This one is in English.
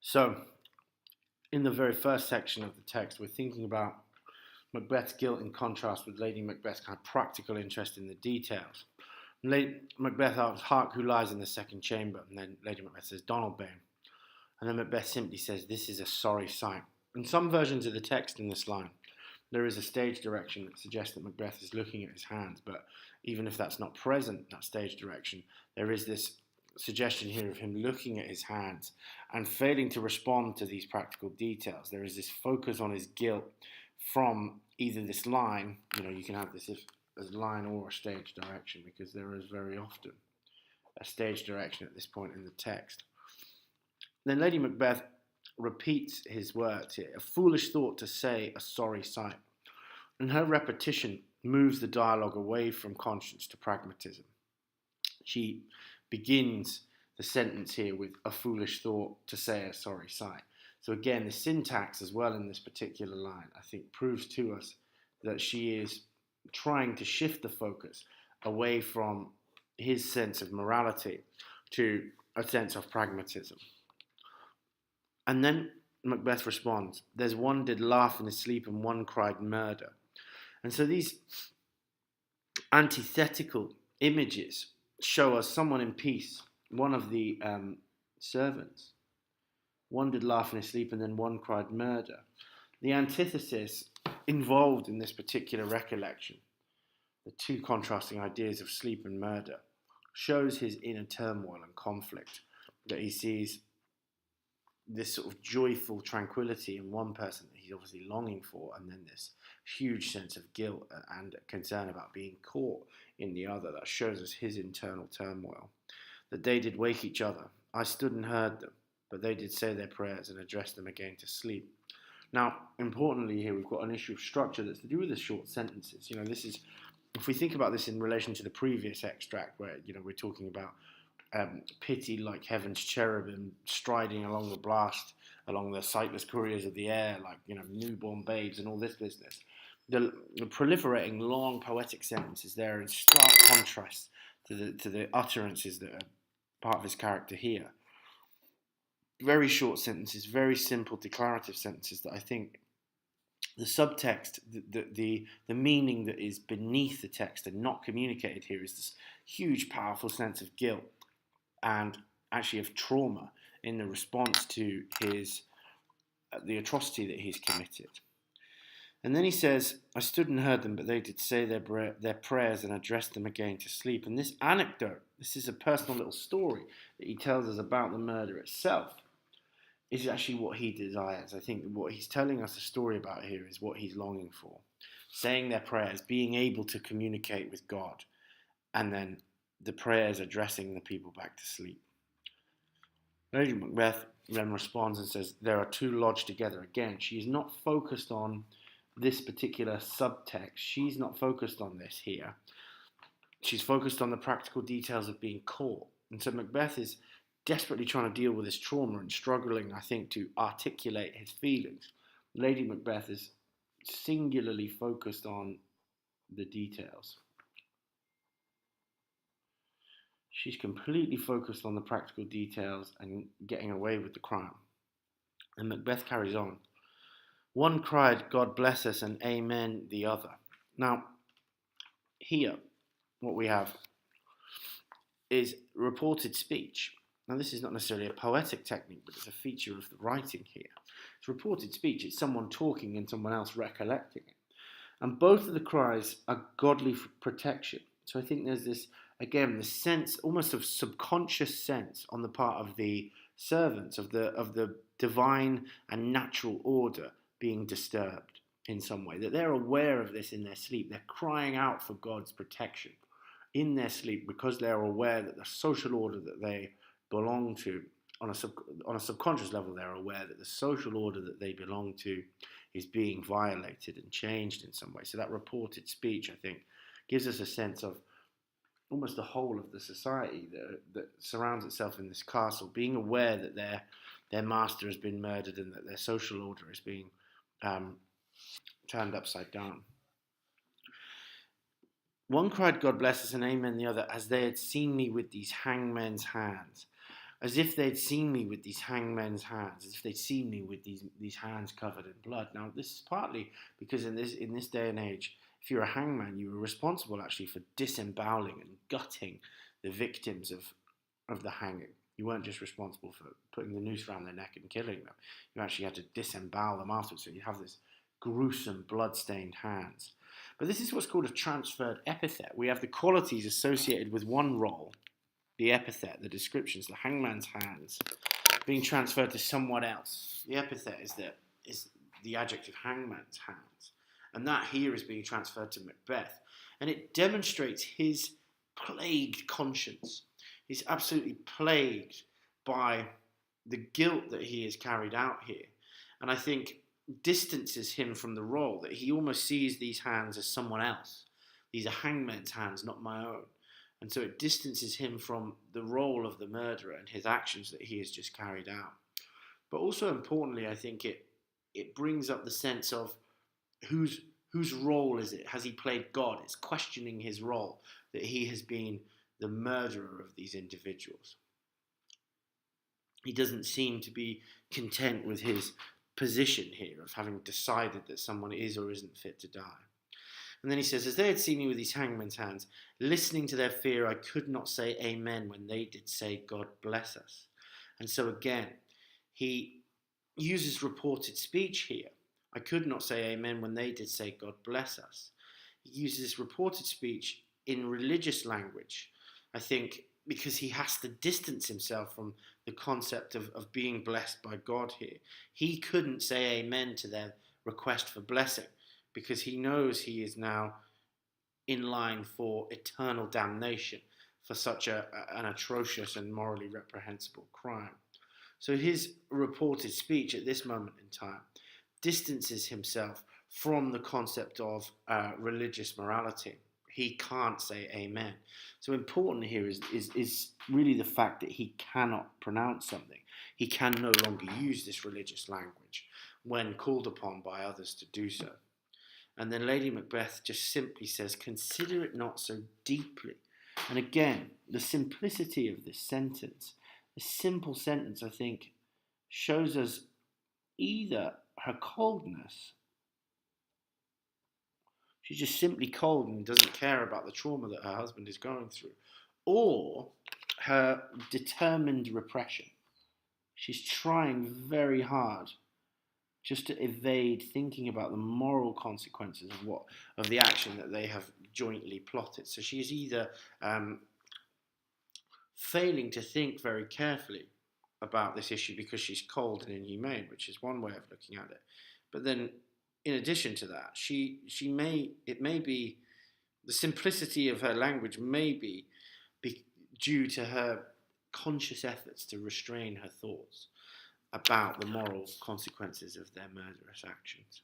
So, in the very first section of the text, we're thinking about Macbeth's guilt in contrast with Lady Macbeth's kind of practical interest in the details. Lady Macbeth asks, "Hark, who lies in the second chamber?" And then Lady Macbeth says, "Donalbain." And then Macbeth simply says, "This is a sorry sight." In some versions of the text in this line, there is a stage direction that suggests that Macbeth is looking at his hands, but even if that's not present, that stage direction, there is this suggestion here of him looking at his hands and failing to respond to these practical details. There is this focus on his guilt from either this line, you can have this as a line or a stage direction, because there is very often a stage direction at this point in the text. Then Lady Macbeth repeats his words here: "A foolish thought to say, a sorry sight." And her repetition moves the dialogue away from conscience to pragmatism. She begins the sentence here with "a foolish thought to say, a sorry sight." So again, the syntax as well in this particular line, I think, proves to us that she is trying to shift the focus away from his sense of morality to a sense of pragmatism. And then Macbeth responds, "There's one did laugh in his sleep and one cried murder." And so these antithetical images show us someone in peace, one of the servants. One did laugh in his sleep and then one cried murder. The antithesis involved in this particular recollection, the two contrasting ideas of sleep and murder, shows his inner turmoil and conflict, that he sees this sort of joyful tranquility in one person that he's obviously longing for, and then this huge sense of guilt and concern about being caught in the other. That shows us his internal turmoil. "That they did wake each other. I stood and heard them, but they did say their prayers and addressed them again to sleep." Now, importantly here, we've got an issue of structure that's to do with the short sentences. This is, if we think about this in relation to the previous extract, where we're talking about pity like heaven's cherubim striding along the blast, along the sightless couriers of the air, like newborn babes and all this business. The proliferating long poetic sentences there in stark contrast to the utterances that are part of his character here. Very short sentences, very simple declarative sentences that I think the subtext, the meaning that is beneath the text and not communicated here, is this huge, powerful sense of guilt and actually of trauma in the response to the atrocity that he's committed. And then he says, "I stood and heard them, but they did say their prayers and addressed them again to sleep." And this anecdote, this is a personal little story that he tells us about the murder itself, is actually what he desires. I think what he's telling us a story about here is what he's longing for. Saying their prayers, being able to communicate with God, and then the prayers addressing the people back to sleep. Lady Macbeth then responds and says, "There are two lodged together." Again, she is not focused on this particular subtext. She's not focused on this here. She's focused on the practical details of being caught. And so Macbeth is desperately trying to deal with his trauma and struggling, I think, to articulate his feelings. Lady Macbeth is singularly focused on the details. She's completely focused on the practical details and getting away with the crime. And Macbeth carries on. "One cried, 'God bless us,' and 'Amen,' the other." Now, here, what we have is reported speech. Now, this is not necessarily a poetic technique, but it's a feature of the writing here. It's reported speech. It's someone talking and someone else recollecting it. And both of the cries are godly protection. So I think there's this, again, the sense, almost of subconscious sense on the part of the servants of the divine and natural order being disturbed in some way, that they're aware of this in their sleep. They're crying out for God's protection in their sleep because they're aware that the social order that they belong to, on a subconscious level, they're aware that the social order that they belong to is being violated and changed in some way. So that reported speech, I think, gives us a sense of almost the whole of the society that surrounds itself in this castle, being aware that their master has been murdered and that their social order is being turned upside down. "One cried, 'God bless us,' and 'Amen,' the other, as they had seen me with these hangmen's hands." as if they'd seen me with these hangmen's hands, as if they'd seen me with these hands covered in blood. Now, this is partly because in this day and age, if you're a hangman, you were responsible actually for disemboweling and gutting the victims of the hanging. You weren't just responsible for putting the noose around their neck and killing them. You actually had to disembowel them afterwards, so you have this gruesome blood-stained hands. But this is what's called a transferred epithet. We have the qualities associated with one role, the epithet, the descriptions, the hangman's hands, being transferred to someone else. The epithet is the adjective hangman's hands. And that here is being transferred to Macbeth. And it demonstrates his plagued conscience. He's absolutely plagued by the guilt that he has carried out here. And I think distances him from the role, that he almost sees these hands as someone else. These are hangman's hands, not my own. And so it distances him from the role of the murderer and his actions that he has just carried out. But also importantly, I think it brings up the sense of whose role is it? Has he played God? It's questioning his role, that he has been the murderer of these individuals. He doesn't seem to be content with his position here of having decided that someone is or isn't fit to die. And then he says, as they had seen me with these hangman's hands, listening to their fear, I could not say amen when they did say, God bless us. And so again, he uses reported speech here. I could not say amen when they did say, God bless us. He uses reported speech in religious language, I think, because he has to distance himself from the concept of being blessed by God here. He couldn't say amen to their request for blessing because he knows he is now in line for eternal damnation for such an atrocious and morally reprehensible crime. So his reported speech at this moment in time distances himself from the concept of religious morality. He can't say amen. So important here is really the fact that he cannot pronounce something. He can no longer use this religious language when called upon by others to do so. And then Lady Macbeth just simply says, consider it not so deeply. And again, the simplicity of this sentence, the simple sentence, I think, shows us either her coldness. She's just simply cold and doesn't care about the trauma that her husband is going through. Or her determined repression. She's trying very hard just to evade thinking about the moral consequences of the action that they have jointly plotted. So she's either failing to think very carefully about this issue because she's cold and inhumane, which is one way of looking at it. But then in addition to that, it may be the simplicity of her language may be due to her conscious efforts to restrain her thoughts about the moral consequences of their murderous actions.